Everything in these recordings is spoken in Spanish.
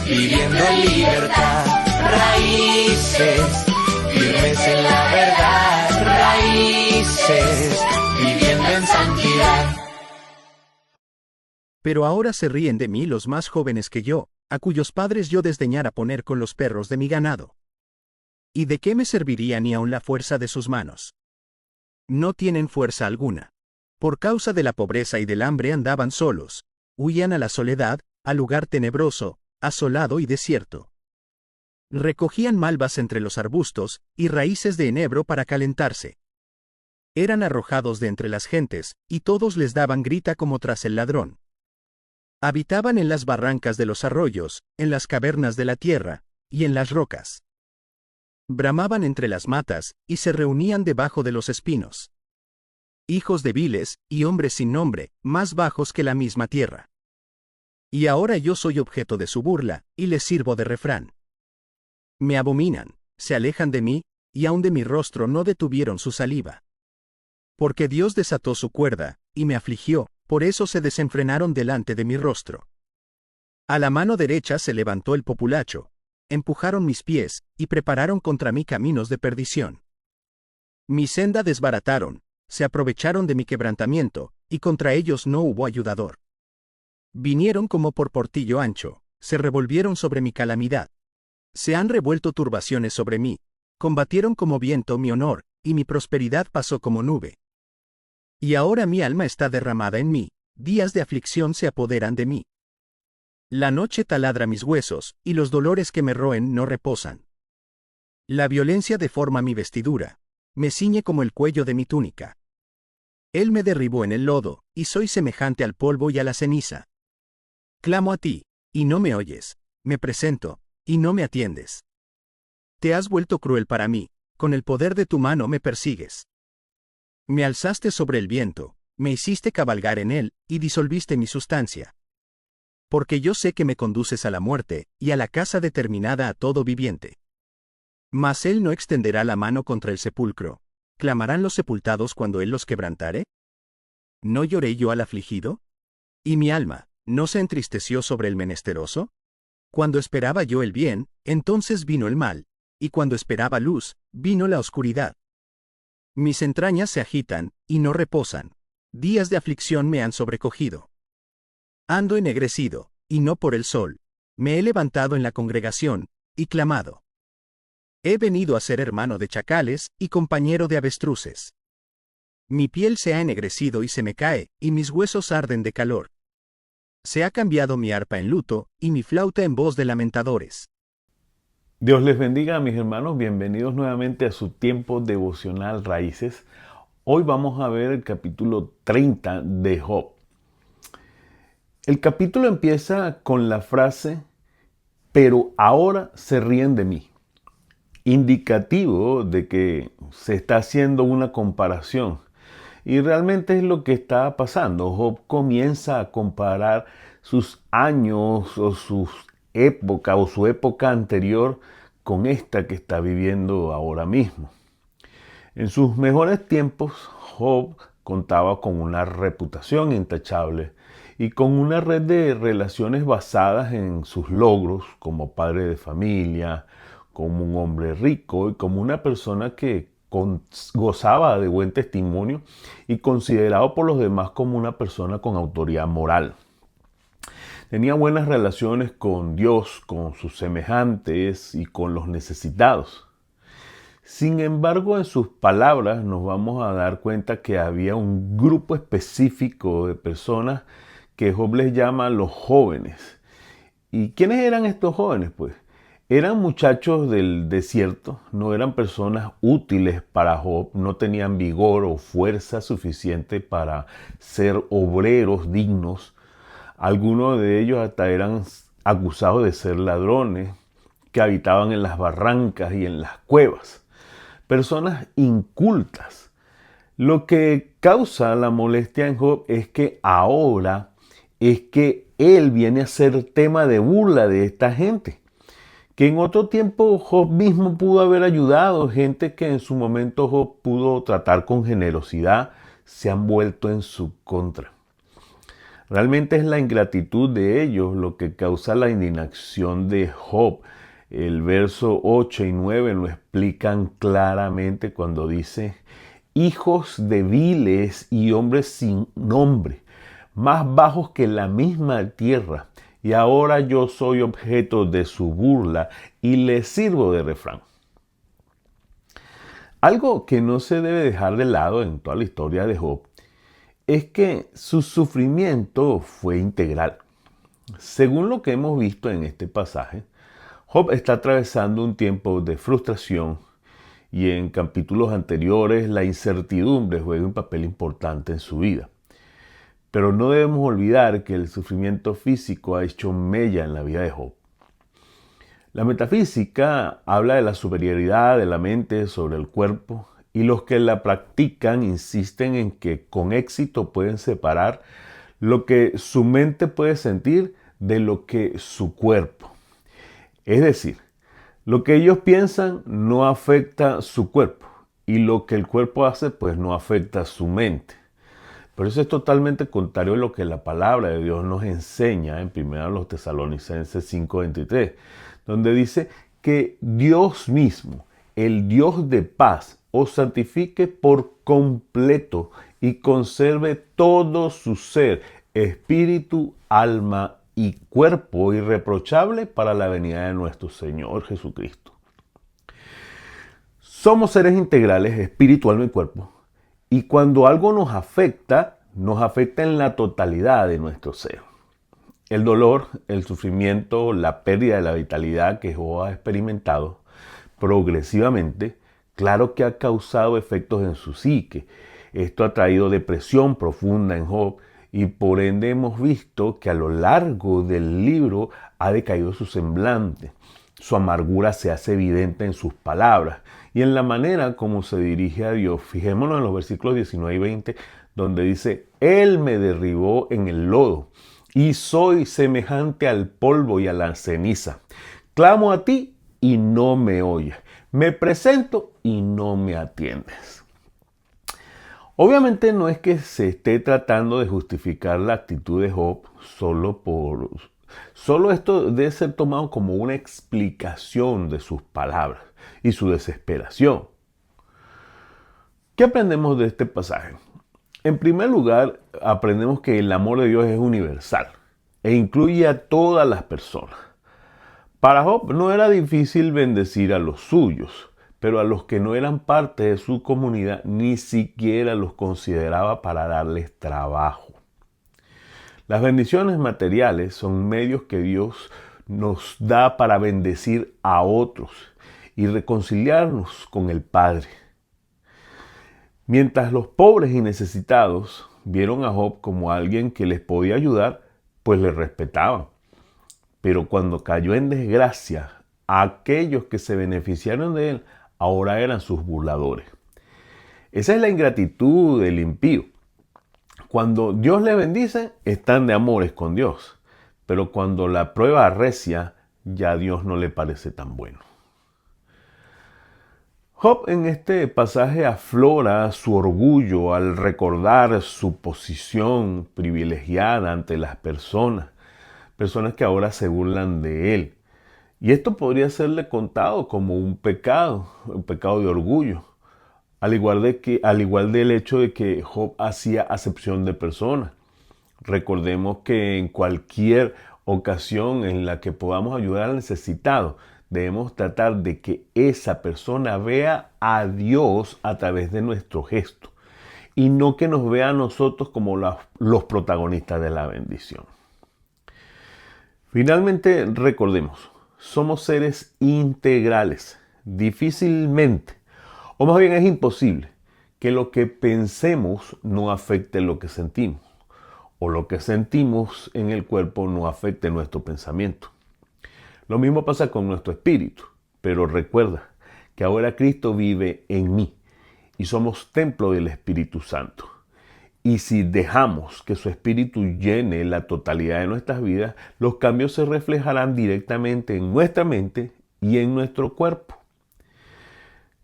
viviendo en libertad. Raíces, firmes en la verdad. Raíces, viviendo en santidad. Pero ahora se ríen de mí los más jóvenes que yo, a cuyos padres yo desdeñara poner con los perros de mi ganado. ¿Y de qué me serviría ni aun la fuerza de sus manos? No tienen fuerza alguna. Por causa de la pobreza y del hambre andaban solos, huían a la soledad, al lugar tenebroso, asolado y desierto. Recogían malvas entre los arbustos, y raíces de enebro para calentarse. Eran arrojados de entre las gentes, y todos les daban grita como tras el ladrón. Habitaban en las barrancas de los arroyos, en las cavernas de la tierra, y en las rocas. Bramaban entre las matas, y se reunían debajo de los espinos. Hijos de viles, y hombres sin nombre, más bajos que la misma tierra. Y ahora yo soy objeto de su burla, y les sirvo de refrán. Me abominan, se alejan de mí, y aun de mi rostro no detuvieron su saliva. Porque Dios desató su cuerda, y me afligió, por eso se desenfrenaron delante de mi rostro. A la mano derecha se levantó el populacho, empujaron mis pies, y prepararon contra mí caminos de perdición. Mi senda desbarataron, se aprovecharon de mi quebrantamiento, y contra ellos no hubo ayudador. Vinieron como por portillo ancho, se revolvieron sobre mi calamidad. Se han revuelto turbaciones sobre mí, combatieron como viento mi honor, y mi prosperidad pasó como nube. Y ahora mi alma está derramada en mí, días de aflicción se apoderan de mí. La noche taladra mis huesos, y los dolores que me roen no reposan. La violencia deforma mi vestidura, me ciñe como el cuello de mi túnica. Él me derribó en el lodo, y soy semejante al polvo y a la ceniza. Clamo a ti, y no me oyes, me presento, y no me atiendes. Te has vuelto cruel para mí, con el poder de tu mano me persigues. Me alzaste sobre el viento, me hiciste cabalgar en él, y disolviste mi sustancia. Porque yo sé que me conduces a la muerte, y a la casa determinada a todo viviente. Mas él no extenderá la mano contra el sepulcro. ¿Clamarán los sepultados cuando él los quebrantare? ¿No lloré yo al afligido? ¿Y mi alma, no se entristeció sobre el menesteroso? Cuando esperaba yo el bien, entonces vino el mal, y cuando esperaba luz, vino la oscuridad. Mis entrañas se agitan, y no reposan. Días de aflicción me han sobrecogido. Ando ennegrecido, y no por el sol. Me he levantado en la congregación, y clamado. He venido a ser hermano de chacales, y compañero de avestruces. Mi piel se ha ennegrecido y se me cae, y mis huesos arden de calor. Se ha cambiado mi arpa en luto, y mi flauta en voz de lamentadores. Dios les bendiga, mis hermanos. Bienvenidos nuevamente a su tiempo devocional Raíces. Hoy vamos a ver el capítulo 30 de Job. El capítulo empieza con la frase, pero ahora se ríen de mí. Indicativo de que se está haciendo una comparación. Y realmente es lo que está pasando. Job comienza a comparar sus años o sus época o su época anterior con esta que está viviendo ahora mismo. En sus mejores tiempos, Job contaba con una reputación intachable y con una red de relaciones basadas en sus logros como padre de familia, como un hombre rico y como una persona que gozaba de buen testimonio y considerado por los demás como una persona con autoridad moral. Tenía buenas relaciones con Dios, con sus semejantes y con los necesitados. Sin embargo, en sus palabras nos vamos a dar cuenta que había un grupo específico de personas que Job les llama los jóvenes. ¿Y quiénes eran estos jóvenes? Pues eran muchachos del desierto, no eran personas útiles para Job, no tenían vigor o fuerza suficiente para ser obreros dignos. Algunos de ellos hasta eran acusados de ser ladrones que habitaban en las barrancas y en las cuevas. Personas incultas. Lo que causa la molestia en Job es que ahora es que él viene a ser tema de burla de esta gente. Que en otro tiempo Job mismo pudo haber ayudado, gente que en su momento Job pudo tratar con generosidad, se han vuelto en su contra. Realmente es la ingratitud de ellos lo que causa la indignación de Job. El verso 8 y 9 lo explican claramente cuando dice: hijos de viles y hombres sin nombre, más bajos que la misma tierra, y ahora yo soy objeto de su burla y les sirvo de refrán. Algo que no se debe dejar de lado en toda la historia de Job es que su sufrimiento fue integral. Según lo que hemos visto en este pasaje, Job está atravesando un tiempo de frustración y en capítulos anteriores la incertidumbre juega un papel importante en su vida. Pero no debemos olvidar que el sufrimiento físico ha hecho mella en la vida de Job. La metafísica habla de la superioridad de la mente sobre el cuerpo y los que la practican insisten en que con éxito pueden separar lo que su mente puede sentir de lo que su cuerpo. Es decir, lo que ellos piensan no afecta su cuerpo y lo que el cuerpo hace pues no afecta su mente. Pero eso es totalmente contrario a lo que la palabra de Dios nos enseña en 1 Tesalonicenses 5:23, donde dice que Dios mismo, el Dios de paz, os santifique por completo y conserve todo su ser, espíritu, alma y cuerpo irreprochable para la venida de nuestro Señor Jesucristo. Somos seres integrales, espíritu, alma y cuerpo. Y cuando algo nos afecta en la totalidad de nuestro ser. El dolor, el sufrimiento, la pérdida de la vitalidad que Job ha experimentado progresivamente, claro que ha causado efectos en su psique. Esto ha traído depresión profunda en Job y por ende hemos visto que a lo largo del libro ha decaído su semblante. Su amargura se hace evidente en sus palabras y en la manera como se dirige a Dios. Fijémonos en los versículos 19 y 20, donde dice: Él me derribó en el lodo y soy semejante al polvo y a la ceniza. Clamo a ti y no me oyes. Me presento y no me atiendes. Obviamente no es que se esté tratando de justificar la actitud de Job Solo esto debe ser tomado como una explicación de sus palabras y su desesperación. ¿Qué aprendemos de este pasaje? En primer lugar, aprendemos que el amor de Dios es universal e incluye a todas las personas. Para Job no era difícil bendecir a los suyos, pero a los que no eran parte de su comunidad ni siquiera los consideraba para darles trabajo. Las bendiciones materiales son medios que Dios nos da para bendecir a otros y reconciliarnos con el Padre. Mientras los pobres y necesitados vieron a Job como alguien que les podía ayudar, pues le respetaban. Pero cuando cayó en desgracia, aquellos que se beneficiaron de él ahora eran sus burladores. Esa es la ingratitud del impío. Cuando Dios le bendice, están de amores con Dios. Pero cuando la prueba arrecia, ya a Dios no le parece tan bueno. Job en este pasaje aflora su orgullo al recordar su posición privilegiada ante las personas que ahora se burlan de él. Y esto podría serle contado como un pecado de orgullo. Al igual del hecho de que Job hacía acepción de personas. Recordemos que en cualquier ocasión en la que podamos ayudar al necesitado, debemos tratar de que esa persona vea a Dios a través de nuestro gesto y no que nos vea a nosotros como los protagonistas de la bendición. Finalmente, recordemos, somos seres integrales. Difícilmente, o más bien es imposible, que lo que pensemos no afecte lo que sentimos, o lo que sentimos en el cuerpo no afecte nuestro pensamiento. Lo mismo pasa con nuestro espíritu, pero recuerda que ahora Cristo vive en mí y somos templo del Espíritu Santo. Y si dejamos que su espíritu llene la totalidad de nuestras vidas, los cambios se reflejarán directamente en nuestra mente y en nuestro cuerpo.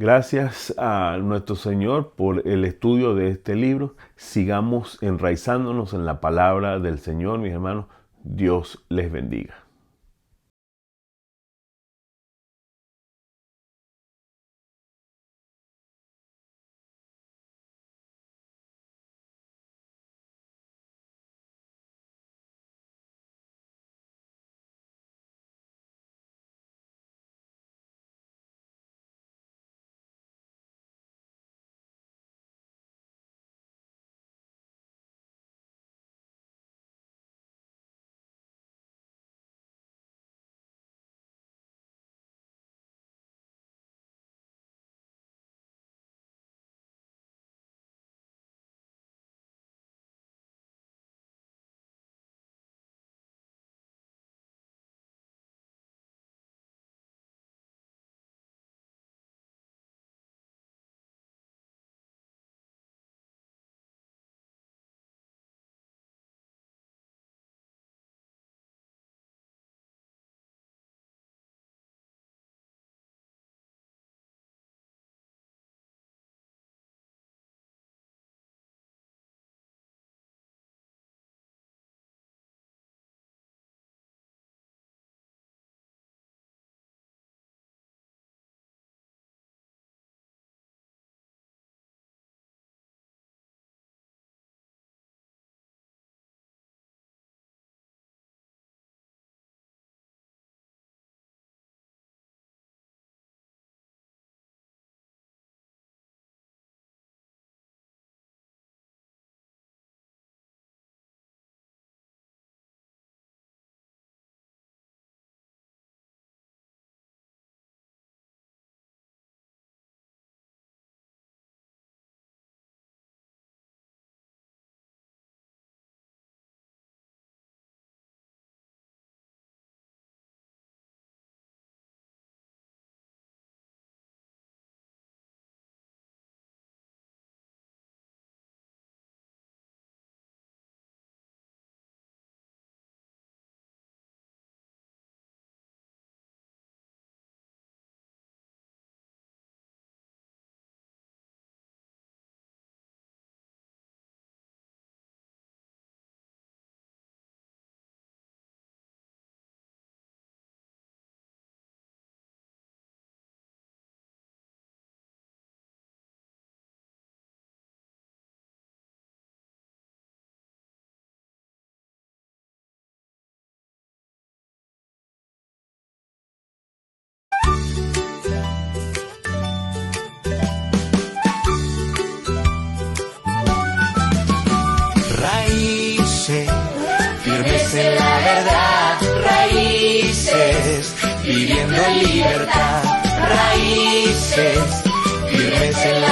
Gracias a nuestro Señor por el estudio de este libro. Sigamos enraizándonos en la palabra del Señor, mis hermanos. Dios les bendiga. Firmes en la verdad, raíces, viviendo en libertad, raíces, firmes en la